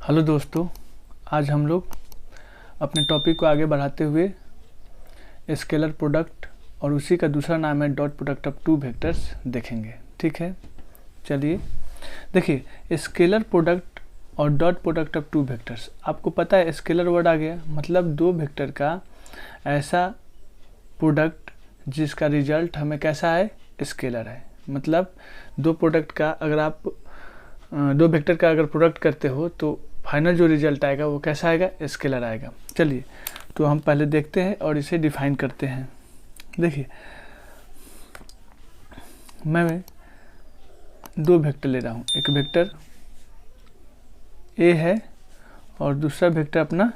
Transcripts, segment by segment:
Hello दोस्तों, आज हम लोग अपने टॉपिक को आगे बढ़ाते हुए स्केलर प्रोडक्ट और उसी का दूसरा नाम है dot product of two vectors देखेंगे। ठीक है, चलिए देखिए, स्केलर प्रोडक्ट और dot product of two vectors. आपको पता है स्केलर वर्ड आ गया मतलब दो वेक्टर का ऐसा प्रोडक्ट जिसका रिजल्ट हमें कैसा है, स्केलर है। मतलब दो प्रोडक्ट का अगर आप दो वेक्टर का अगर प्रोडक्ट करते हो तो फाइनल जो रिजल्ट आएगा वो कैसा आएगा, स्केलर आएगा। चलिए तो हम पहले देखते हैं और इसे डिफाइन करते हैं। देखिए, मैं दो वेक्टर ले रहा हूँ, एक वेक्टर ए है और दूसरा वेक्टर अपना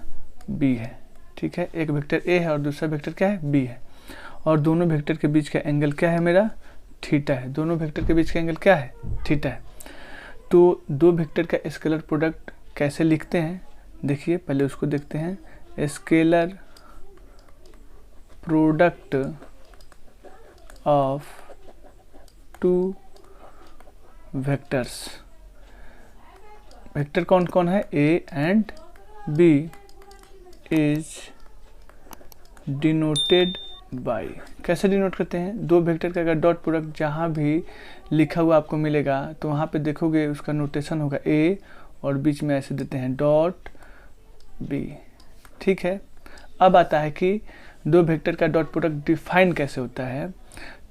बी है। ठीक है, एक वेक्टर ए है और दूसरा वेक्टर क्या है, बी है। और दोनों वेक्टर के बीच का एंगल क्या है, मेरा थीटा है। दोनों वेक्टर के बीच का एंगल क्या है, थीटा है। तो दो वेक्टर का स्केलर प्रोडक्ट कैसे लिखते हैं, देखिए पहले उसको देखते हैं। Scalar product of two vectors, vector कौन कौन है, A and B, is denoted by. कैसे डिनोट करते हैं, दो वेक्टर का अगर डॉट प्रोडक्ट जहाँ भी लिखा हुआ आपको मिलेगा तो वहाँ पे देखोगे उसका नोटेशन होगा ए और बीच में ऐसे देते हैं डॉट बी। ठीक है, अब आता है कि दो वेक्टर का डॉट प्रोडक्ट डिफाइन कैसे होता है।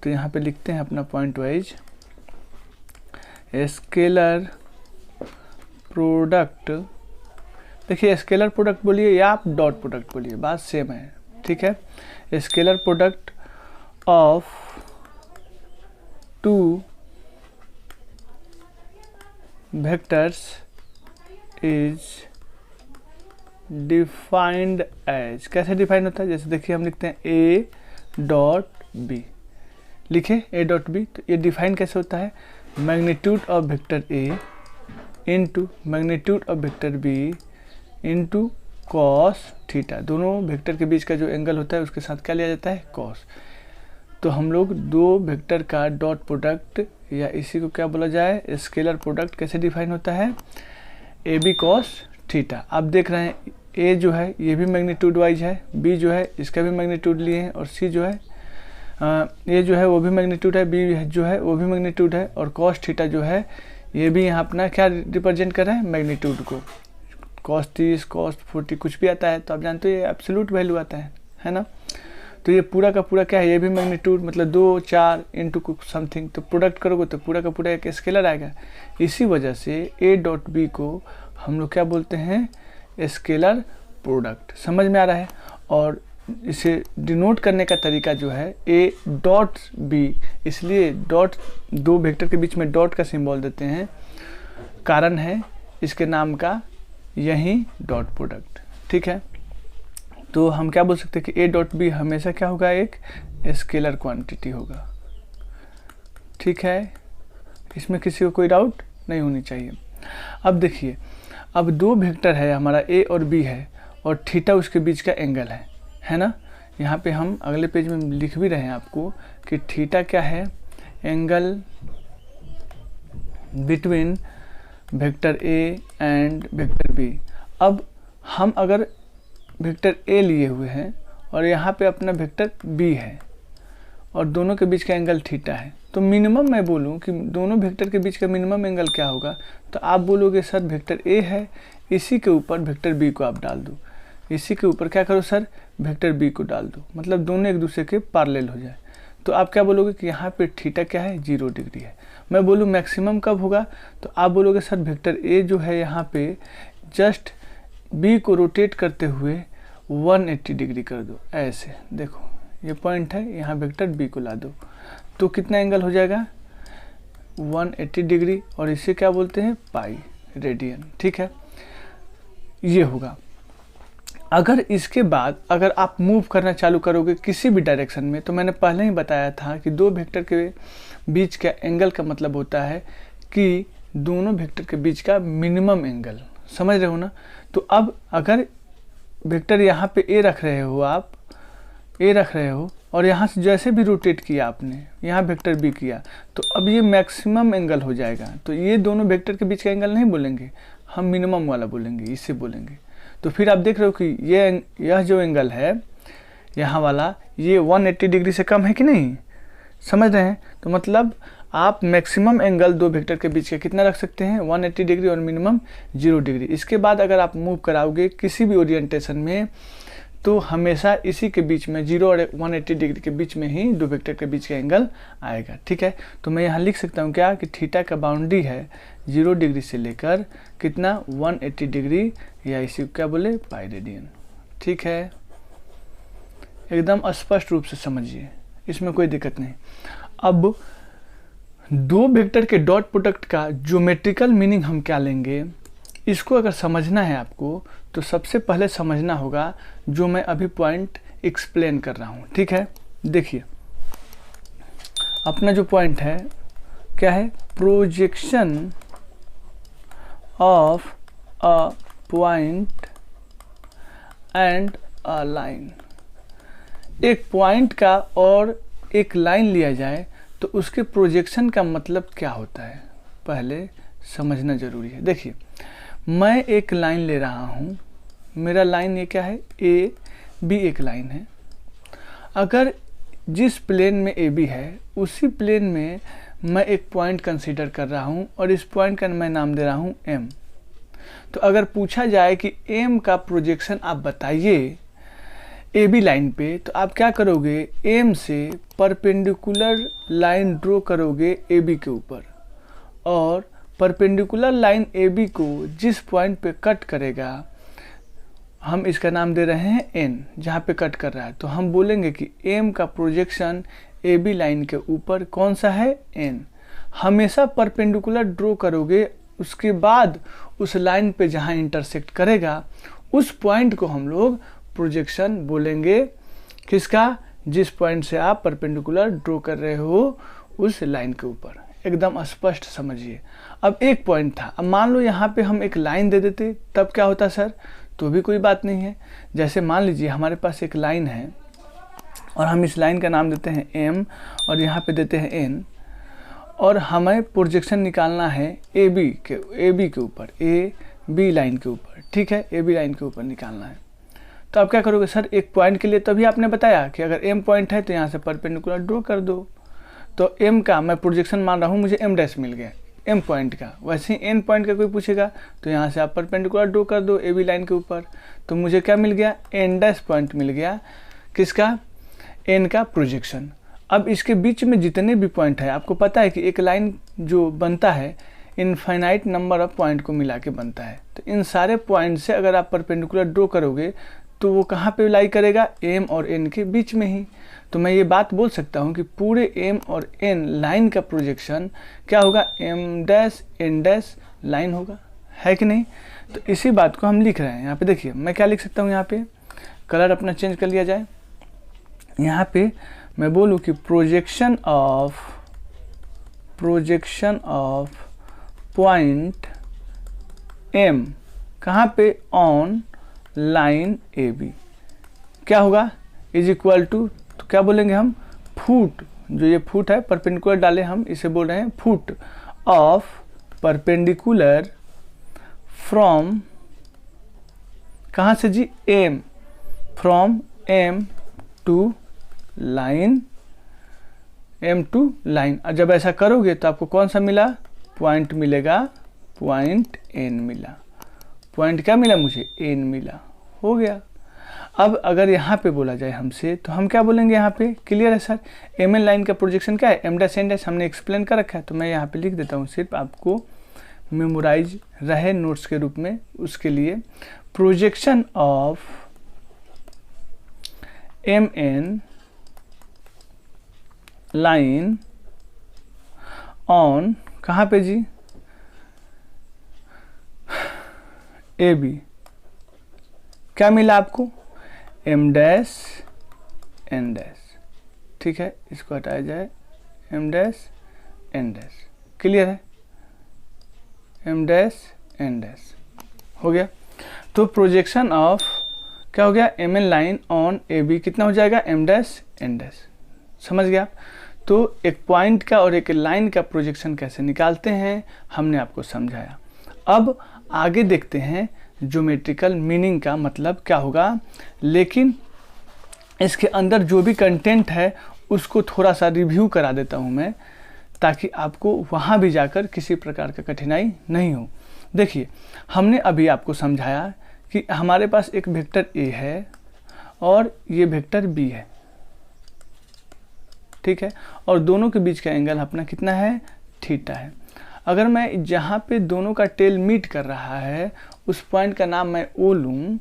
तो यहाँ पे लिखते हैं अपना पॉइंट वाइज, स्केलर प्रोडक्ट। देखिए, स्केलर प्रोडक्ट बोलिए या आप डॉट प्रोडक्ट बोलिए, बात सेम है। ठीक है, scalar product of two vectors is defined as. कैसे डिफाइन होता है, जैसे देखिए हम लिखते हैं ए डॉट बी, लिखे ए डॉट बी। तो ये डिफाइन कैसे होता है, magnitude of vector A into magnitude of vector B into cos theta. दोनों वेक्टर के बीच का जो एंगल होता है उसके साथ क्या लिया जाता है, कॉस। तो हम लोग दो वेक्टर का डॉट प्रोडक्ट या इसी को क्या बोला जाए, स्केलर प्रोडक्ट कैसे डिफाइन होता है, ए बी कॉस थीटा। आप देख रहे हैं ए जो है ये भी मैग्नीट्यूड वाइज है, बी जो है इसका भी मैग्नीट्यूड लिए हैं, और सी जो है ए जो है वो भी मैग्नीट्यूड है, बी जो है वो भी मैग्नीट्यूड है, और कॉस थीटा जो है ये भी यहाँ अपना क्या रिप्रेजेंट कर रहा है, मैग्नीट्यूड को। कॉस 30 कॉस 40 कुछ भी आता है तो आप जानते हो ये एब्सोल्यूट वैल्यू आता है ना। तो ये पूरा का पूरा क्या है, ये भी मैग्नीट्यूड, मतलब 2 4 इंटू समथिंग। तो प्रोडक्ट करोगे तो पूरा का पूरा एक स्केलर आएगा। इसी वजह से ए डॉट बी को हम लोग क्या बोलते हैं, स्केलर प्रोडक्ट। समझ में आ रहा है। और इसे डिनोट करने का तरीका जो है ए डॉट बी, इसलिए डॉट दो वेक्टर के बीच में डॉट का सिंबल देते हैं, कारण है इसके नाम का यही डॉट प्रोडक्ट। ठीक है, तो हम क्या बोल सकते हैं कि ए डॉट बी हमेशा क्या होगा, एक स्केलर क्वांटिटी होगा। ठीक है, इसमें किसी को कोई डाउट नहीं होनी चाहिए। अब देखिए, अब दो वेक्टर है हमारा ए और बी है और थीटा उसके बीच का एंगल है ना। यहाँ पे हम अगले पेज में लिख भी रहे हैं आपको कि थीटा क्या है, angle between vector A and vector B. अब हम अगर वेक्टर ए लिए हुए हैं और यहाँ पे अपना वेक्टर बी है और दोनों के बीच का एंगल थीटा है, तो मिनिमम मैं बोलूँ कि दोनों वेक्टर के बीच का मिनिमम एंगल क्या होगा, तो आप बोलोगे सर वेक्टर ए है, इसी के ऊपर वेक्टर बी को आप डाल दो, इसी के ऊपर क्या करो सर, वेक्टर बी को डाल दो, मतलब दोनों एक दूसरे के पैरेलल हो जाए। तो आप क्या बोलोगे कि यहाँ पे थीटा क्या है, 0 डिग्री है। मैं बोलूँ मैक्सिमम कब होगा, तो आप बोलोगे सर वेक्टर ए जो है यहाँ पे जस्ट बी को रोटेट करते हुए 180 डिग्री कर दो। ऐसे देखो ये पॉइंट है, यहाँ वेक्टर बी को ला दो तो कितना एंगल हो जाएगा, 180 डिग्री, और इसे क्या बोलते हैं, पाई रेडियन। ठीक है, ये होगा। अगर इसके बाद अगर आप मूव करना चालू करोगे किसी भी डायरेक्शन में, तो मैंने पहले ही बताया था कि दो वेक्टर के बीच का एंगल का मतलब होता है कि दोनों वेक्टर के बीच का मिनिमम एंगल। समझ रहे हो ना। तो अब अगर वेक्टर यहाँ पे ए रख रहे हो, आप ए रख रहे हो और यहाँ से जैसे भी रोटेट किया आपने, यहाँ वेक्टर बी किया, तो अब ये मैक्सिमम एंगल हो जाएगा। तो ये दोनों वेक्टर के बीच का एंगल नहीं बोलेंगे, हम मिनिमम वाला बोलेंगे, इससे बोलेंगे। तो फिर आप देख रहे हो कि यह जो एंगल है यहाँ वाला, ये 180 डिग्री से कम है कि नहीं, समझ रहे हैं। तो मतलब आप मैक्सिमम एंगल दो वेक्टर के बीच का कितना रख सकते हैं, 180 डिग्री, और मिनिमम 0 डिग्री। इसके बाद अगर आप मूव कराओगे किसी भी ओरिएंटेशन में तो हमेशा इसी के बीच में 0 और 180 डिग्री के बीच में ही दो वेक्टर के बीच का एंगल आएगा, ठीक है। तो मैं यहाँ लिख सकता हूँ क्या कि थीटा का बाउंड्री है 0 डिग्री से लेकर कितना 180 डिग्री, या इसी क्या बोले पाई रेडियन, ठीक है। एकदम स्पष्ट रूप से समझिए, इसमें कोई दिक्कत नहीं। अब दो वेक्टर के डॉट प्रोडक्ट का ज्योमेट्रिकल मीनिंग हम क्या लेंगे, इसको अगर समझना है आपको तो सबसे पहले समझना होगा जो मैं अभी पॉइंट एक्सप्लेन कर रहा हूँ, ठीक है। देखिए अपना जो पॉइंट है क्या है, projection of a point and a line. एक पॉइंट का और एक लाइन लिया जाए तो उसके प्रोजेक्शन का मतलब क्या होता है पहले समझना जरूरी है। देखिए मैं एक लाइन ले रहा हूँ, मेरा लाइन ये क्या है, ए बी एक लाइन है। अगर जिस प्लेन में ए बी है उसी प्लेन में मैं एक पॉइंट कंसीडर कर रहा हूँ और इस पॉइंट का मैं नाम दे रहा हूँ एम। तो अगर पूछा जाए कि एम का प्रोजेक्शन आप बताइए ए बी लाइन पे, तो आप क्या करोगे, एम से परपेंडिकुलर लाइन ड्रॉ करोगे ए बी के ऊपर, और परपेंडिकुलर लाइन ए बी को जिस पॉइंट पे कट करेगा हम इसका नाम दे रहे हैं एन, जहाँ पे कट कर रहा है। तो हम बोलेंगे कि एम का प्रोजेक्शन ए बी लाइन के ऊपर कौन सा है, एन। हमेशा परपेंडिकुलर ड्रॉ करोगे, उसके बाद उस लाइन पे जहाँ इंटरसेक्ट करेगा उस पॉइंट को हम लोग प्रोजेक्शन बोलेंगे, किसका, जिस पॉइंट से आप परपेंडिकुलर ड्रॉ कर रहे हो उस लाइन के ऊपर। एकदम स्पष्ट समझिए। अब एक पॉइंट था, अब मान लो यहाँ पे हम एक लाइन दे देते तब क्या होता सर, तो भी कोई बात नहीं है। जैसे मान लीजिए हमारे पास एक लाइन है और हम इस लाइन का नाम देते हैं एम और यहाँ पे देते हैं एन, और हमें प्रोजेक्शन निकालना है ए बी के ऊपर, ए बी लाइन के ऊपर, ठीक है, ए बी लाइन के ऊपर निकालना है। तो आप क्या करोगे सर, एक पॉइंट के लिए तभी आपने बताया कि अगर एम पॉइंट है तो यहाँ से परपेंडिकुलर ड्रॉ कर दो। तो एम का मैं प्रोजेक्शन मान रहा हूँ, मुझे एम डैश मिल गया एम पॉइंट का, वैसे ही एन पॉइंट का कोई पूछेगा तो यहाँ से आप परपेंडिकुलर ड्रॉ कर दो ए बी लाइन के ऊपर। तो मुझे क्या मिल गया, एन डैश पॉइंट मिल गया, किसका, एन का प्रोजेक्शन। अब इसके बीच में जितने भी पॉइंट है, आपको पता है कि एक लाइन जो बनता है इनफाइनाइट नंबर ऑफ पॉइंट को मिला के बनता है। तो इन सारे पॉइंट से अगर आप परपेंडिकुलर ड्रॉ करोगे तो वो कहाँ पे लाई करेगा, एम और एन के बीच में ही। तो मैं ये बात बोल सकता हूँ कि पूरे एम और एन लाइन का प्रोजेक्शन क्या होगा, M dash N dash line होगा, है कि नहीं। तो इसी बात को हम लिख रहे हैं यहाँ पे। देखिए मैं क्या लिख सकता हूँ, यहाँ पे कलर अपना चेंज कर लिया जाए। यहाँ पे मैं बोलूँ कि प्रोजेक्शन ऑफ पॉइंट एम कहाँ पे, ऑन लाइन ए बी क्या होगा, इज इक्वल टू, तो क्या बोलेंगे हम, फुट, जो ये फुट है परपेंडिकुलर डाले हम इसे बोल रहे हैं फुट ऑफ परपेंडिकुलर फ्रॉम, कहाँ से जी, M, from M to line, M to line. और जब ऐसा करोगे तो आपको कौन सा मिला, पॉइंट मिलेगा, पॉइंट एन मिला, पॉइंट क्या मिला मुझे, एन मिला, हो गया। अब अगर यहाँ पे बोला जाए हमसे तो हम क्या बोलेंगे, यहाँ पे क्लियर है सर, एम एन लाइन का प्रोजेक्शन क्या है, एम डैश एन डैश, हमने एक्सप्लेन कर रखा है। तो मैं यहाँ पे लिख देता हूँ, सिर्फ आपको मेमोराइज रहे नोट्स के रूप में, उसके लिए projection of M N line on, कहाँ पे जी, ए बी, क्या मिला आपको, एम डैश एन डैश, ठीक है, इसको हटाया जाए, M dash N dash, clear है, एम डैश एन डैश हो गया। तो प्रोजेक्शन ऑफ क्या हो गया, M N line on A B कितना हो जाएगा, एम डैश एन डैश, समझ गया। तो एक पॉइंट का और एक लाइन का प्रोजेक्शन कैसे निकालते हैं हमने आपको समझाया। अब आगे देखते हैं ज्योमेट्रिकल मीनिंग का मतलब क्या होगा, लेकिन इसके अंदर जो भी कंटेंट है उसको थोड़ा सा रिव्यू करा देता हूँ मैं, ताकि आपको वहाँ भी जाकर किसी प्रकार का कठिनाई नहीं हो। देखिए, हमने अभी आपको समझाया कि हमारे पास एक वेक्टर ए है और ये वेक्टर बी है, ठीक है, और दोनों के बीच का एंगल अपना कितना है, थीटा है। अगर मैं जहाँ पे दोनों का टेल मीट कर रहा है उस पॉइंट का नाम मैं ओ लूँ,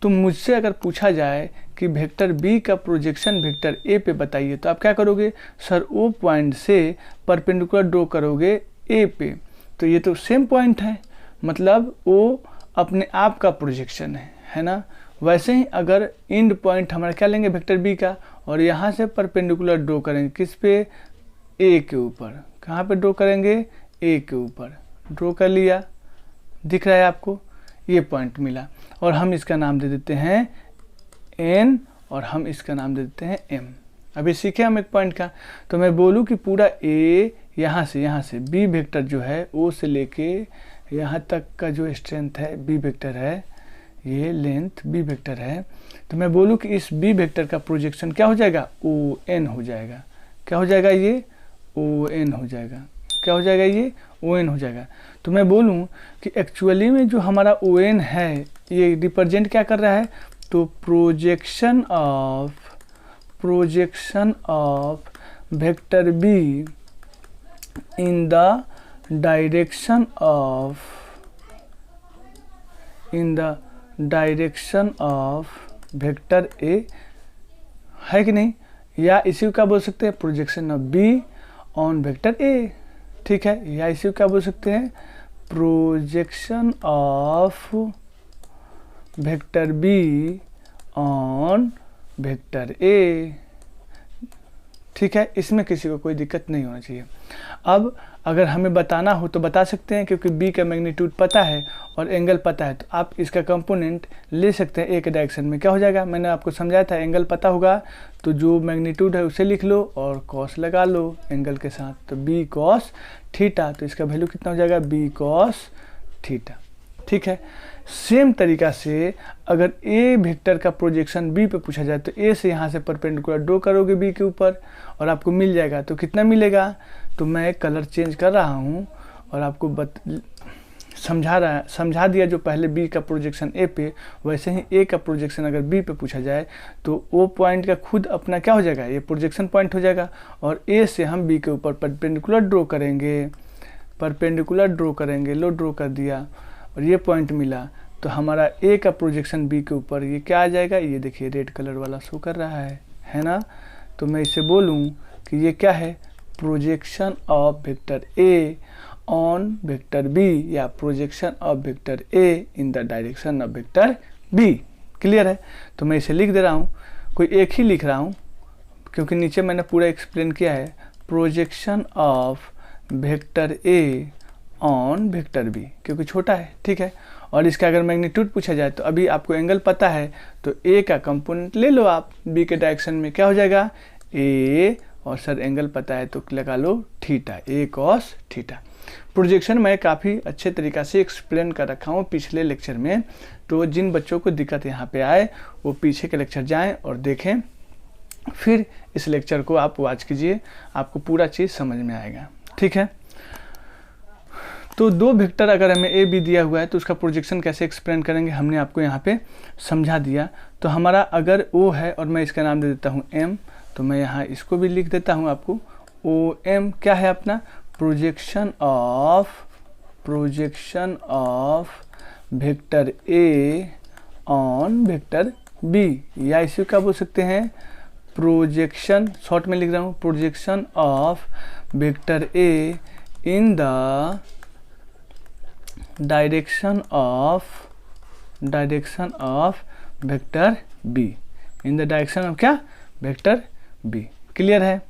तो मुझसे अगर पूछा जाए कि वेक्टर बी का प्रोजेक्शन वेक्टर ए पे बताइए, तो आप क्या करोगे, सर ओ पॉइंट से परपेंडिकुलर ड्रॉ करोगे ए पे, तो ये तो सेम पॉइंट है, मतलब ओ अपने आप का प्रोजेक्शन है ना। वैसे ही अगर एंड पॉइंट हमारा क्या लेंगे, वेक्टर बी का, और यहाँ से परपेंडिकुलर ड्रॉ करेंगे किस पे, ए के ऊपर। कहाँ पे ड्रॉ करेंगे, ए के ऊपर। ड्रॉ कर लिया, दिख रहा है आपको, ये पॉइंट मिला, और हम इसका नाम दे देते हैं एन और हम इसका नाम दे देते हैं एम। अभी सीखे हम एक पॉइंट का, तो मैं बोलूँ कि पूरा ए यहाँ से बी वेक्टर जो है ओ से लेके यहाँ तक का जो स्ट्रेंथ है बी वेक्टर है, ये लेंथ बी वेक्टर है, तो मैं बोलूँ कि इस बी वेक्टर का प्रोजेक्शन क्या हो जाएगा, ओ एन हो जाएगा। क्या हो जाएगा, ये ओ एन हो जाएगा। क्या हो जाएगा, ये ओ एन हो जाएगा। तो मैं बोलूँ कि एक्चुअली में जो हमारा ओ एन है ये रिप्रेजेंट क्या कर रहा है, तो projection of vector B in the direction of vector A, है कि नहीं, या इसी को क्या बोल सकते हैं, projection of B on vector A, ठीक है, या इसी को क्या बोल सकते हैं, projection of vector B on vector A, ठीक है। इसमें किसी को कोई दिक्कत नहीं होना चाहिए। अब अगर हमें बताना हो तो बता सकते हैं, क्योंकि बी का मैग्नीट्यूड पता है और एंगल पता है, तो आप इसका कंपोनेंट ले सकते हैं एक डायरेक्शन में। क्या हो जाएगा, मैंने आपको समझाया था, एंगल पता होगा तो जो मैग्नीट्यूड है उसे लिख लो और कॉस लगा लो एंगल के साथ, तो बी कॉस थीटा, तो इसका वैल्यू कितना हो जाएगा, बी कॉस थीटा, ठीक है। सेम तरीका से अगर ए वेक्टर का प्रोजेक्शन बी पे पूछा जाए, तो ए से यहाँ से परपेंडिकुलर ड्रॉ करोगे बी के ऊपर और आपको मिल जाएगा। तो कितना मिलेगा, तो मैं कलर चेंज कर रहा हूँ और आपको समझा दिया, जो पहले बी का प्रोजेक्शन ए पे, वैसे ही ए का प्रोजेक्शन अगर बी पे पूछा जाए तो ओ पॉइंट का खुद अपना क्या हो जाएगा, ये प्रोजेक्शन पॉइंट हो जाएगा, और ए से हम बी के ऊपर परपेंडिकुलर ड्रॉ करेंगे, लो ड्रॉ कर दिया और ये पॉइंट मिला, तो हमारा ए का प्रोजेक्शन बी के ऊपर ये क्या आ जाएगा, ये देखिए रेड कलर वाला शो कर रहा है ना। तो मैं इसे बोलूँ कि ये क्या है, projection of vector A on vector B, या projection of vector A in the direction of vector B. Clear है। तो मैं इसे लिख दे रहा हूँ, कोई एक ही लिख रहा हूँ क्योंकि नीचे मैंने पूरा एक्सप्लेन किया है, projection of vector A on vector B, क्योंकि छोटा है, ठीक है। और इसका अगर मैग्नीट्यूड पूछा जाए तो अभी आपको एंगल पता है, तो ए का कंपोनेंट ले लो आप बी के डायरेक्शन में, क्या हो जाएगा, ए, और सर एंगल पता है तो लगा लो थीटा, ए कॉस थीटा। प्रोजेक्शन मैं काफ़ी अच्छे तरीक़ा से एक्सप्लेन कर रखा हूँ पिछले लेक्चर में, तो जिन बच्चों को दिक्कत यहाँ पे आए वो पीछे के लेक्चर जाएं और देखें, फिर इस लेक्चर को आप वॉच कीजिए, आपको पूरा चीज़ समझ में आएगा, ठीक है। तो दो वेक्टर अगर हमें ए बी दिया हुआ है तो उसका प्रोजेक्शन कैसे एक्सप्लेन करेंगे, हमने आपको यहाँ पे समझा दिया। तो हमारा अगर ओ है और मैं इसका नाम दे देता हूँ एम, तो मैं यहाँ इसको भी लिख देता हूँ आपको, ओ एम क्या है अपना, projection of vector A on vector B, या इसे क्या बोल सकते हैं, प्रोजेक्शन, शॉर्ट में लिख रहा हूँ, projection of vector A in the direction of vector B, in the direction of क्या, वेक्टर बी। क्लियर है।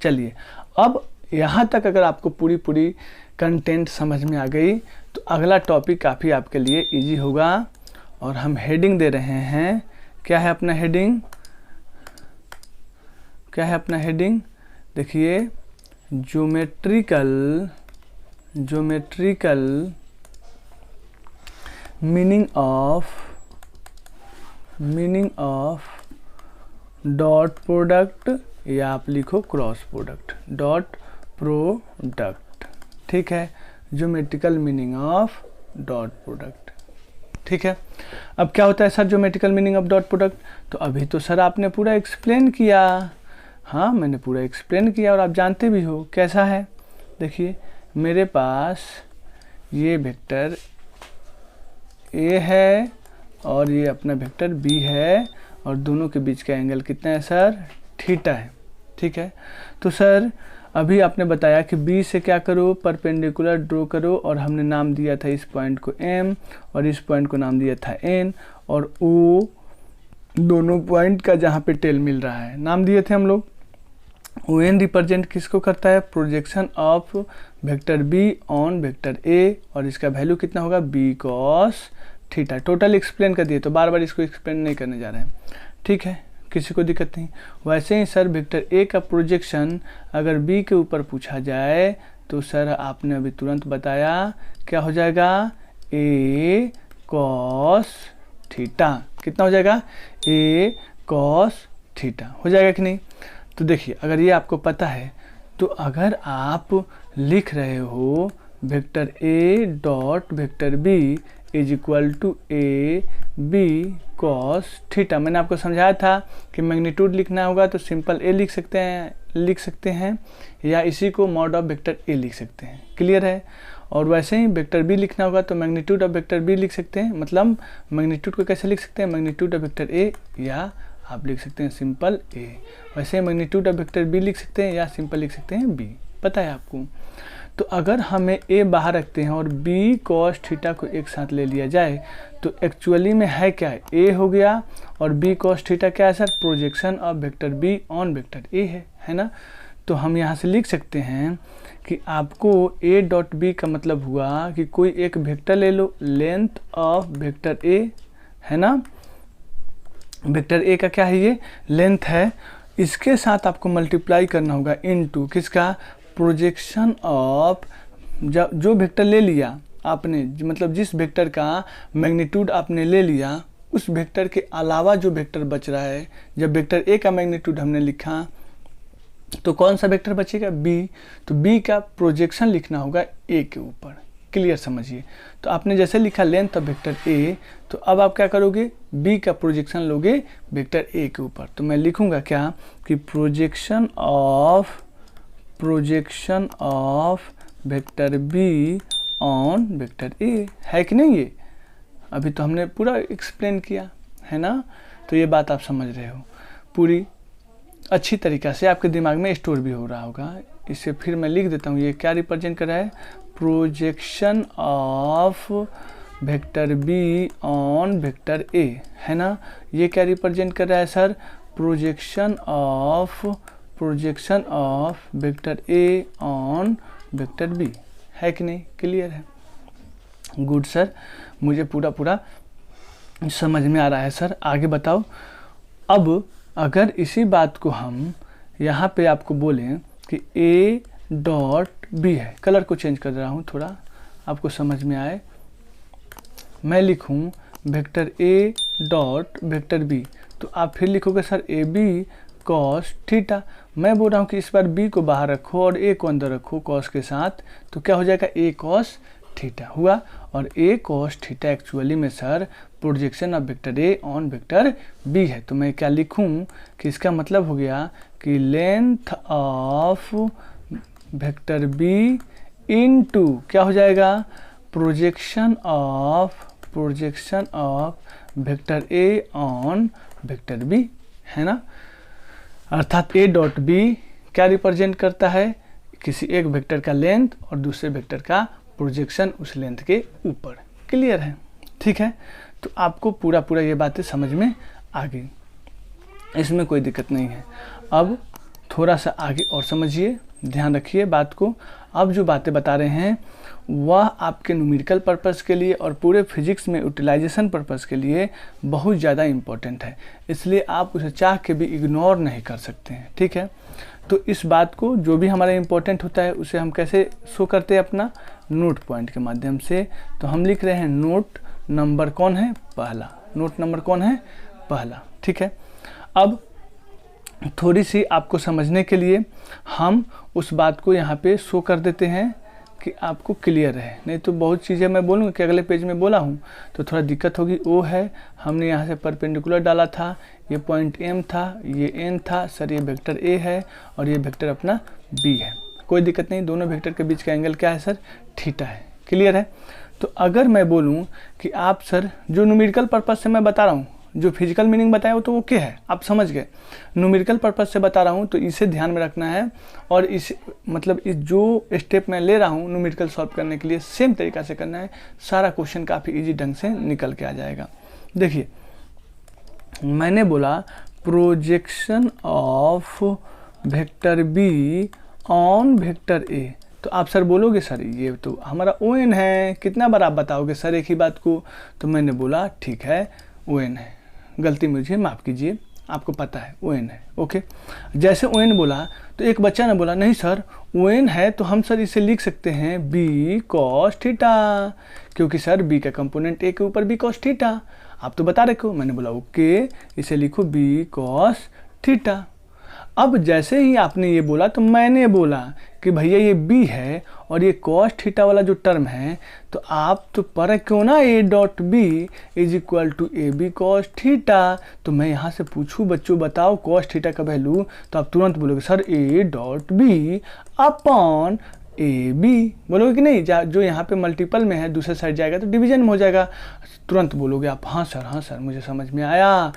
चलिए, अब यहाँ तक अगर आपको पूरी कंटेंट समझ में आ गई तो अगला टॉपिक काफ़ी आपके लिए इजी होगा, और हम हेडिंग दे रहे हैं। क्या है अपना heading, geometrical meaning of dot product, या आप लिखो क्रॉस प्रोडक्ट, डॉट प्रोडक्ट, ठीक है, geometrical meaning of dot product, ठीक है। अब क्या होता है sir geometrical meaning of dot product? तो अभी तो सर आपने पूरा एक्सप्लेन किया, हाँ मैंने पूरा एक्सप्लेन किया और आप जानते भी हो कैसा है। देखिए मेरे पास ये वेक्टर ए है और ये अपना वेक्टर बी है और दोनों के बीच का एंगल कितना है सर? थीटा है, ठीक है। तो सर अभी आपने बताया कि बी से क्या करो, परपेंडिकुलर ड्रॉ करो, और हमने नाम दिया था इस पॉइंट को एम और इस पॉइंट को नाम दिया था एन, और ओ दोनों पॉइंट का जहाँ पे टेल मिल रहा है नाम दिए थे हम लोग। ओ एन रिप्रेजेंट किसको करता है? Projection of vector B on vector A, और इसका वैल्यू कितना होगा? B cos theta. Total explain कर दिए तो बार बार इसको एक्सप्लेन नहीं करने जा रहे हैं, ठीक है, किसी को दिक्कत नहीं। वैसे ही सर वेक्टर ए का प्रोजेक्शन अगर बी के ऊपर पूछा जाए तो सर आपने अभी तुरंत बताया क्या हो जाएगा? ए कॉस थीटा। कितना हो जाएगा? ए कॉस थीटा हो जाएगा कि नहीं? तो देखिए अगर ये आपको पता है तो अगर आप लिख रहे हो vector A dot vector B is equal to A B cos theta, मैंने आपको समझाया था कि मैग्नीट्यूड लिखना होगा तो सिंपल ए लिख सकते हैं या इसी को मॉड ऑफ वेक्टर ए लिख सकते हैं, क्लियर है। और वैसे ही वेक्टर बी लिखना होगा तो मैग्नीट्यूड ऑफ वेक्टर बी लिख सकते हैं, मतलब मैग्नीट्यूड को कैसे लिख सकते हैं? मैग्नीट्यूड ऑफ वेक्टर ए, या आप लिख सकते हैं सिंपल ए। वैसे मैग्नीट्यूड ऑफ वेक्टर बी लिख सकते हैं या सिंपल लिख सकते हैं बी, पता है आपको। तो अगर हमें ए बाहर रखते हैं और बी कॉस थीटा को एक साथ ले लिया जाए तो एक्चुअली में है क्या? ए हो गया, और बी कॉस थीटा क्या है sir? Projection of vector B on vector A है ना। तो हम यहाँ से लिख सकते हैं कि आपको ए डॉट बी का मतलब हुआ कि कोई एक वेक्टर ले लो, लेंथ ऑफ वेक्टर ए है ना, वेक्टर ए का क्या है? ये लेंथ है, इसके साथ आपको मल्टीप्लाई करना होगा इनटू किसका? प्रोजेक्शन ऑफ जो वेक्टर ले लिया आपने, मतलब जिस वेक्टर का मैग्नीट्यूड आपने ले लिया उस वेक्टर के अलावा जो वेक्टर बच रहा है, जब वेक्टर ए का मैग्नीट्यूड हमने लिखा तो कौन सा वेक्टर बचेगा? बी। तो बी का प्रोजेक्शन लिखना होगा ए के ऊपर, क्लियर समझिए। तो आपने जैसे लिखा लेंथ ऑफ वेक्टर ए, तो अब आप क्या करोगे? बी का प्रोजेक्शन लोगे वेक्टर ए के ऊपर। तो मैं लिखूंगा क्या कि projection of vector B on vector A, है कि नहीं? ये अभी तो हमने पूरा एक्सप्लेन किया है ना, तो ये बात आप समझ रहे हो पूरी अच्छी तरीक़ा से, आपके दिमाग में स्टोर भी हो रहा होगा। इसे फिर मैं लिख देता हूँ, ये क्या रिप्रेजेंट कर रहा है? Projection of vector B on vector A, है ना। ये क्या रिप्रेजेंट कर रहा है sir? Projection of vector A on vector B, है कि नहीं? क्लियर है? गुड सर, मुझे पूरा समझ में आ रहा है सर, आगे बताओ। अब अगर इसी बात को हम यहाँ पे आपको बोलें कि ए डॉट बी है, कलर को चेंज कर रहा हूँ थोड़ा आपको समझ में आए, मैं लिखूँ vector A dot vector B, तो आप फिर लिखोगे sir A B cos theta. मैं बोल रहा हूँ कि इस बार बी को बाहर रखो और ए को अंदर रखो कॉस के साथ, तो क्या हो जाएगा? ए कॉस थीटा हुआ। और ए कॉस थीटा एक्चुअली में sir projection of vector A on vector B है। तो मैं क्या लिखूं कि इसका मतलब हो गया कि length of vector B into क्या हो जाएगा? Projection of vector A on vector B, है ना। अर्थात ए डॉट बी क्या रिप्रेजेंट करता है? किसी एक वेक्टर का लेंथ और दूसरे वेक्टर का प्रोजेक्शन उस लेंथ के ऊपर, क्लियर है? ठीक है, तो आपको पूरा ये बातें समझ में आ गई, इसमें कोई दिक्कत नहीं है। अब थोड़ा सा आगे और समझिए, ध्यान रखिए बात को। अब जो बातें बता रहे हैं वह आपके न्यूमेरिकल पर्पस के लिए और पूरे फिजिक्स में यूटिलाइजेशन पर्पस के लिए बहुत ज़्यादा इम्पोर्टेंट है, इसलिए आप उसे चाह के भी इग्नोर नहीं कर सकते हैं, ठीक है। तो इस बात को जो भी हमारा इम्पोर्टेंट होता है उसे हम कैसे शो करते हैं? अपना नोट पॉइंट के माध्यम से। तो हम लिख रहे हैं नोट नंबर कौन है? पहला। नोट नंबर कौन है? पहला। ठीक है, अब थोड़ी सी आपको समझने के लिए हम उस बात को यहाँ पे शो कर देते हैं कि आपको क्लियर रहे, नहीं तो बहुत चीज़ें मैं बोलूँगा कि अगले पेज में बोला हूँ तो थोड़ा दिक्कत होगी। ओ है, हमने यहाँ से परपेंडिकुलर डाला था, ये पॉइंट एम था, ये एन था, सर ये वेक्टर ए है और ये वेक्टर अपना बी है। कोई दिक्कत नहीं, दोनों वेक्टर के बीच का एंगल क्या है सर? थीटा है। क्लियर है? तो अगर मैं बोलूँ कि आप सर जो न्यूमेरिकल पर्पज़ से मैं बता रहा हूँ, जो फिजिकल मीनिंग बताया वो तो वो क्या है आप समझ गए, न्यूमेरिकल पर्पज़ से बता रहा हूँ तो इसे ध्यान में रखना है। और इस मतलब इस जो स्टेप मैं ले रहा हूँ न्यूमेरिकल सॉल्व करने के लिए सेम तरीका से करना है, सारा क्वेश्चन काफ़ी इजी ढंग से निकल के आ जाएगा। देखिए, मैंने बोला projection of vector B on vector A, तो आप सर बोलोगे सर ये तो हमारा ओ एन है, कितना बार आप बताओगे सर एक ही बात को? तो मैंने बोला ठीक है ओ एन है, गलती मुझे माफ़ कीजिए, आपको पता है ओ एन है। ओके, जैसे ओ एन बोला तो एक बच्चा ने बोला नहीं सर ओ एन है तो हम सर इसे लिख सकते हैं बी कॉस थीटा, क्योंकि सर बी का कंपोनेंट ए के ऊपर बी कॉस थीटा, आप तो बता रहे हो। मैंने बोला ओके, इसे लिखो बी कॉस थीटा। अब जैसे ही आपने ये बोला तो मैंने बोला कि भैया ये b है और ये cos थीटा वाला जो टर्म है, तो आप तो पर क्यों ना a dot B is equal to A B cos theta. तो मैं यहाँ से पूछूँ बच्चों बताओ cos थीटा का वैल्यू, तो आप तुरंत बोलोगे sir a dot B upon A B, बोलोगे कि नहीं? जो यहाँ पे मल्टीपल में है दूसरे साइड जाएगा तो डिवीजन में हो जाएगा, तुरंत बोलोगे आप हाँ सर मुझे समझ में आया,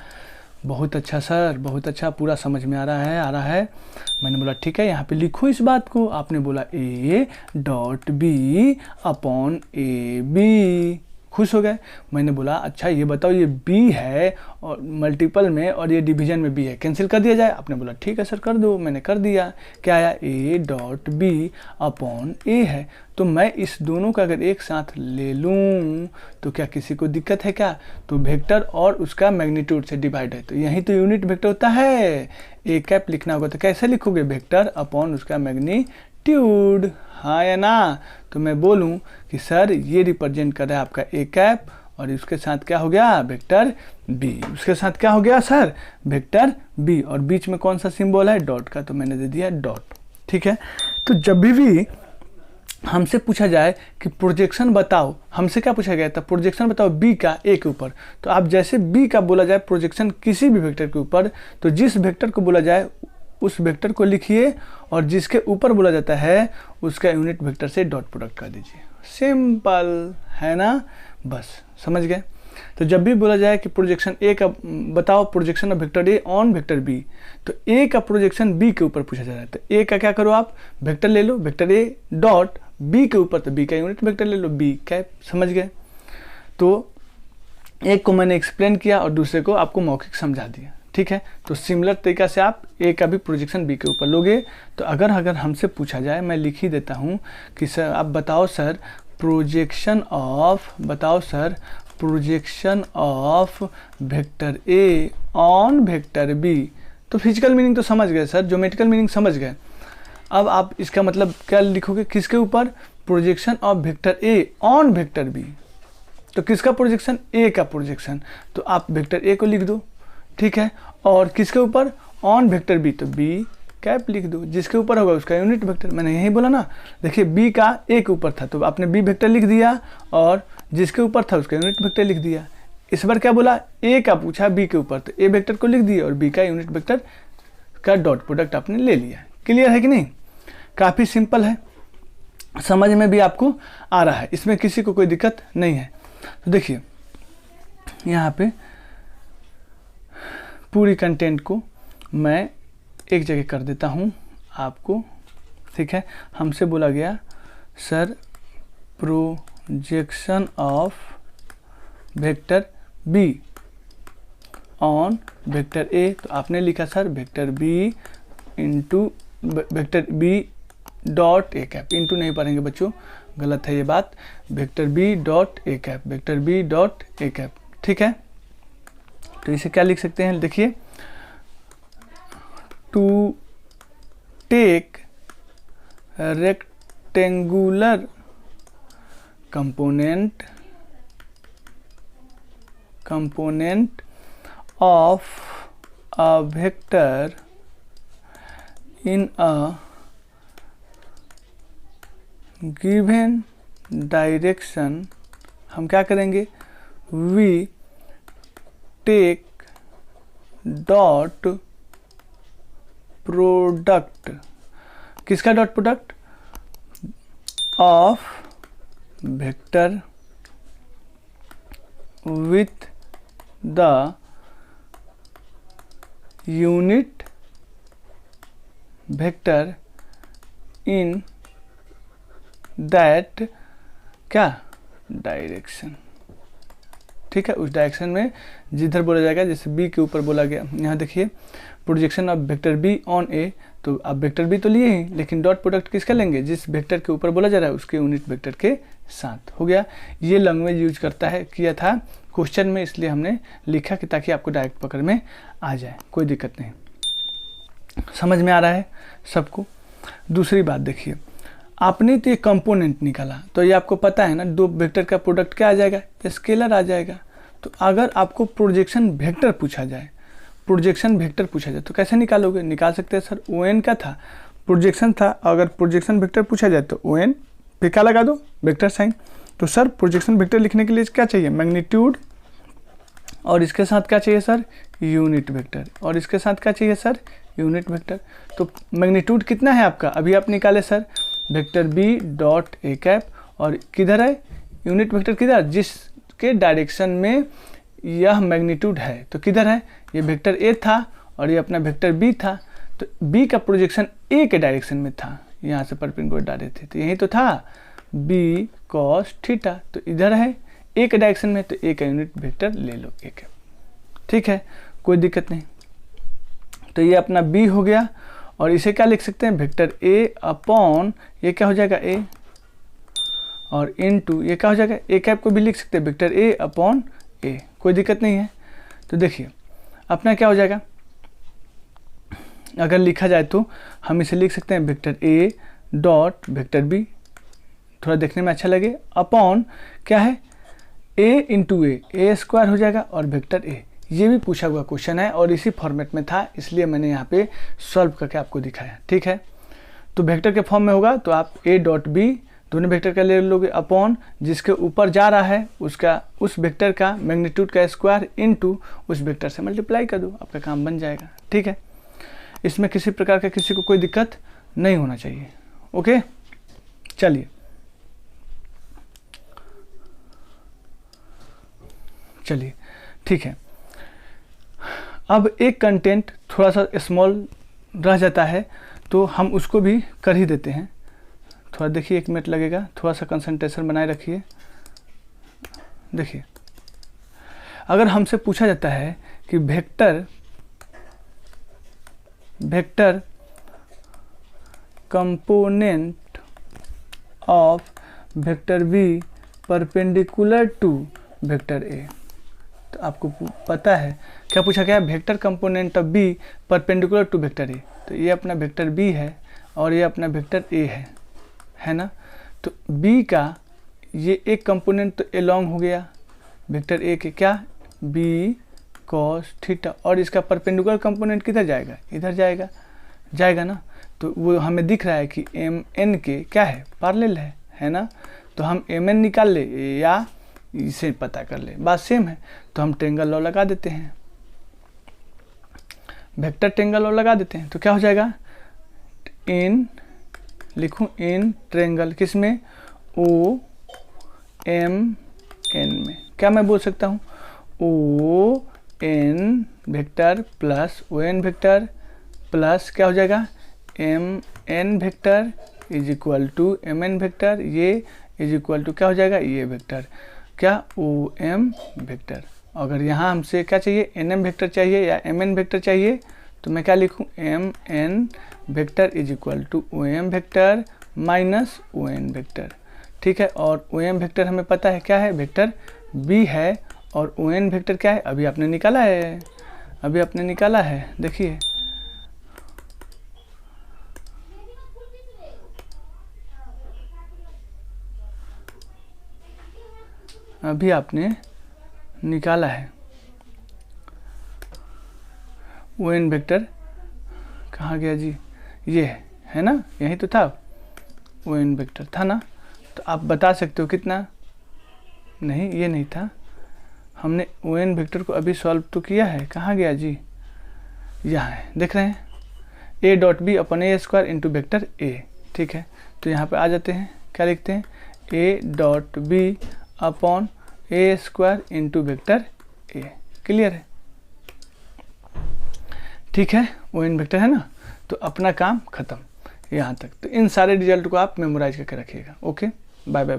बहुत अच्छा सर, बहुत अच्छा, पूरा समझ में आ रहा है। मैंने बोला ठीक है, यहाँ पे लिखो इस बात को। आपने बोला A dot B upon A B, खुश हो गए। मैंने बोला अच्छा ये बताओ ये बी है और मल्टीपल में और ये डिवीजन में बी है, कैंसिल कर दिया जाए? आपने बोला ठीक है सर कर दो, मैंने कर दिया। क्या आया? ए डॉट बी अपॉन ए है। तो मैं इस दोनों का अगर एक साथ ले लूँ तो क्या किसी को दिक्कत है क्या? तो वेक्टर और उसका मैग्नीट्यूड से डिवाइड है, तो यही तो यूनिट वेक्टर होता है। ए कैप लिखना होगा तो कैसे लिखोगे? वेक्टर अपॉन उसका मैग्नीट्यूड, हाँ या ना? तो मैं बोलूं कि सर ये रिप्रेजेंट कर रहा है आपका ए कैप और इसके साथ क्या हो गया? Vector B. उसके साथ क्या हो गया सर? वेक्टर बी, और बीच में कौन सा सिंबल है? डॉट का, तो मैंने दे दिया डॉट। ठीक है, तो जब भी हमसे पूछा जाए कि प्रोजेक्शन बताओ, हमसे क्या पूछा गया था? प्रोजेक्शन बताओ बी का ए के ऊपर, तो आप जैसे बी का बोला जाए प्रोजेक्शन किसी भी वेक्टर के ऊपर, तो जिस वेक्टर को बोला जाए उस वेक्टर को लिखिए और जिसके ऊपर बोला जाता है उसका यूनिट वेक्टर से डॉट प्रोडक्ट कर दीजिए। सिंपल है ना? बस समझ गए। तो जब भी बोला जाए कि प्रोजेक्शन ए का बताओ projection of vector A on vector B, तो ए का प्रोजेक्शन बी के ऊपर पूछा जा रहा है, तो ए का क्या करो आप? वेक्टर ले लो, वेक्टर ए डॉट बी के ऊपर, तो बी का यूनिट वेक्टर ले लो बी कैप। समझ गए? तो एक को मैंने एक्सप्लेन किया और दूसरे को आपको मौखिक समझा दिया। ठीक है, तो सिमिलर तरीका से आप ए का भी प्रोजेक्शन बी के ऊपर लोगे। तो अगर हमसे पूछा जाए, मैं लिख ही देता हूँ कि सर आप बताओ sir projection of vector A on vector B, तो फिजिकल मीनिंग तो समझ गए सर, ज्योमेट्रिकल मीनिंग समझ गए। अब आप इसका मतलब क्या लिखोगे? किसके ऊपर? Projection of vector A on vector B, तो किसका प्रोजेक्शन? ए का प्रोजेक्शन, तो आप वेक्टर ए को लिख दो। ठीक है, और किसके ऊपर? ऑन वेक्टर बी, तो बी कैप लिख दो, जिसके ऊपर होगा उसका यूनिट वेक्टर। मैंने यही बोला ना, देखिए बी का ए के ऊपर था तो आपने बी वेक्टर लिख दिया और जिसके ऊपर था उसका यूनिट वेक्टर लिख दिया। इस बार क्या बोला? ए का पूछा बी के ऊपर, तो ए वेक्टर को लिख दिया और बी का यूनिट वेक्टर का डॉट प्रोडक्ट आपने ले लिया। क्लियर है कि नहीं? काफ़ी सिंपल है, समझ में भी आपको आ रहा है, इसमें किसी को कोई दिक्कत नहीं है। तो देखिए यहाँ पे पूरी कंटेंट को मैं एक जगह कर देता हूँ आपको। ठीक है, हमसे बोला गया sir projection of vector B on vector A, तो आपने लिखा sir vector B into vector B dot A cap, into नहीं पढ़ेंगे बच्चों, गलत है ये बात, vector B dot A cap, vector B dot A cap. ठीक है, तो इसे क्या लिख सकते हैं? देखिए, to take rectangular component component of a vector in a given direction, हम क्या करेंगे, we take dot product, किसका dot product, of vector with the unit vector in that क्या डायरेक्शन, ठीक है, उस डायरेक्शन में जिधर बोला जाएगा, जैसे बी के ऊपर बोला गया। यहाँ देखिए projection of vector B on A, तो अब वेक्टर बी तो लिए ही, लेकिन डॉट प्रोडक्ट किसका लेंगे, जिस वेक्टर के ऊपर बोला जा रहा है उसके यूनिट वेक्टर के साथ। हो गया, ये लैंग्वेज यूज करता है, किया था क्वेश्चन में, इसलिए हमने लिखा कि ताकि आपको डायरेक्ट पकड़ में आ जाए, कोई दिक्कत नहीं। समझ में आ रहा है सबको। दूसरी बात देखिए, आपने तो ये कंपोनेंट निकाला, तो ये आपको पता है ना, दो वेक्टर का प्रोडक्ट क्या आ जाएगा, स्केलर आ जाएगा। तो अगर आपको प्रोजेक्शन वेक्टर पूछा जाए, प्रोजेक्शन वेक्टर पूछा जाए तो कैसे निकालोगे, निकाल सकते हैं सर, ओ एन का था, प्रोजेक्शन था, अगर प्रोजेक्शन वेक्टर पूछा जाए तो ओ एन पे क्या लगा दो, वेक्टर साइन। तो सर प्रोजेक्शन वेक्टर लिखने के लिए क्या चाहिए, मैग्नीट्यूड, और इसके साथ क्या चाहिए सर, यूनिट वेक्टर, और इसके साथ क्या चाहिए सर, यूनिट वेक्टर। तो मैग्नीट्यूड कितना है आपका, अभी आप निकाले sir, vector B dot A cap, और किधर है यूनिट वेक्टर, किधर, जिसके डायरेक्शन में यह मैग्नीट्यूड है, तो किधर है, ये वेक्टर ए था और ये अपना वेक्टर बी था, तो बी का प्रोजेक्शन ए के डायरेक्शन में था, यहाँ से परपेंडिकुलर डाले थे, तो यही तो था बी कॉस थीटा, तो इधर है ए के डायरेक्शन में, तो ए का यूनिट वेक्टर ले लो ए कैप, ठीक है, कोई दिक्कत नहीं। तो ये अपना बी हो गया, और इसे क्या लिख सकते हैं, वेक्टर ए अपॉन, ये क्या हो जाएगा ए, और इनटू ये क्या हो जाएगा, ए कैप को भी लिख सकते हैं वेक्टर ए अपॉन ए, कोई दिक्कत नहीं है। तो देखिए अपना क्या हो जाएगा, अगर लिखा जाए तो हम इसे लिख सकते हैं vector A dot vector B, थोड़ा देखने में अच्छा लगे, अपॉन क्या है, ए इंटू ए स्क्वायर हो जाएगा, और वेक्टर ए, ये भी पूछा हुआ क्वेश्चन है और इसी फॉर्मेट में था, इसलिए मैंने यहाँ पे सॉल्व करके आपको दिखाया, ठीक है। तो वेक्टर के फॉर्म में होगा तो आप ए डॉट बी दोनों वेक्टर का ले लोगे, अपॉन जिसके ऊपर जा रहा है उसका, उस वेक्टर का मैग्नीट्यूड का स्क्वायर इनटू उस वेक्टर से मल्टीप्लाई कर दो, आपका काम बन जाएगा, ठीक है। इसमें किसी प्रकार का किसी को कोई दिक्कत नहीं होना चाहिए, ओके। चलिए चलिए ठीक है। अब एक कंटेंट थोड़ा सा स्मॉल रह जाता है तो हम उसको भी कर ही देते हैं, थोड़ा देखिए 1 मिनट लगेगा, थोड़ा सा कंसंट्रेशन बनाए रखिए। देखिए अगर हमसे पूछा जाता है कि vector component of vector B perpendicular to vector A, तो आपको पता है क्या पूछा गया, vector component of B perpendicular to vector A, तो ये अपना वेक्टर बी है और ये अपना वेक्टर ए है ना। तो बी का ये एक कंपोनेंट तो एलोंग हो गया वेक्टर ए के, क्या, बी कॉस थीटा, और इसका परपेंडिकुलर कंपोनेंट किधर जाएगा, इधर जाएगा ना। तो वो हमें दिख रहा है कि एम एन के क्या है, पैरेलल है ना। तो हम एम एन निकाल ले या इसे पता कर ले, बात सेम है। तो हम ट्रायंगल लॉ लगा देते हैं, वेक्टर ट्रायंगल लॉ लगा देते हैं, तो क्या हो जाएगा, इन लिखूं इन ट्रायंगल किस में, ओ एम एन में, क्या मैं बोल सकता हूँ, O N vector plus O N vector plus क्या हो जाएगा, M N vector is equal to M N vector, ये इज इक्वल टू क्या हो जाएगा, ये वेक्टर क्या, ओ एम वेक्टर। अगर यहाँ हमसे क्या चाहिए, एन एम वेक्टर चाहिए या एम एन वेक्टर चाहिए, तो मैं क्या लिखूँ, M N vector is equal to O M vector minus O N vector, ठीक है। और ओ एम वेक्टर हमें पता है क्या है, वेक्टर बी है, और ओ एन वेक्टर क्या है, अभी आपने निकाला है, देखिए अभी आपने निकाला है, ओ एन वेक्टर कहाँ गया जी, ये है ना, यही तो था, ओ एन वेक्टर था ना। तो आप बता सकते हो कितना, नहीं ये नहीं था, हमने ओ एन वेक्टर को अभी सॉल्व तो किया है, कहाँ गया जी, यहाँ है, देख रहे हैं, A dot B upon A square into vector A, ठीक है। तो यहाँ पे आ जाते हैं, क्या लिखते हैं, A dot B upon A square into vector A, clear है, ठीक है, ओ एन वेक्टर है ना। तो अपना काम खत्म यहाँ तक। तो इन सारे रिजल्ट को आप मेमोराइज करके रखिएगा। Okay, bye bye.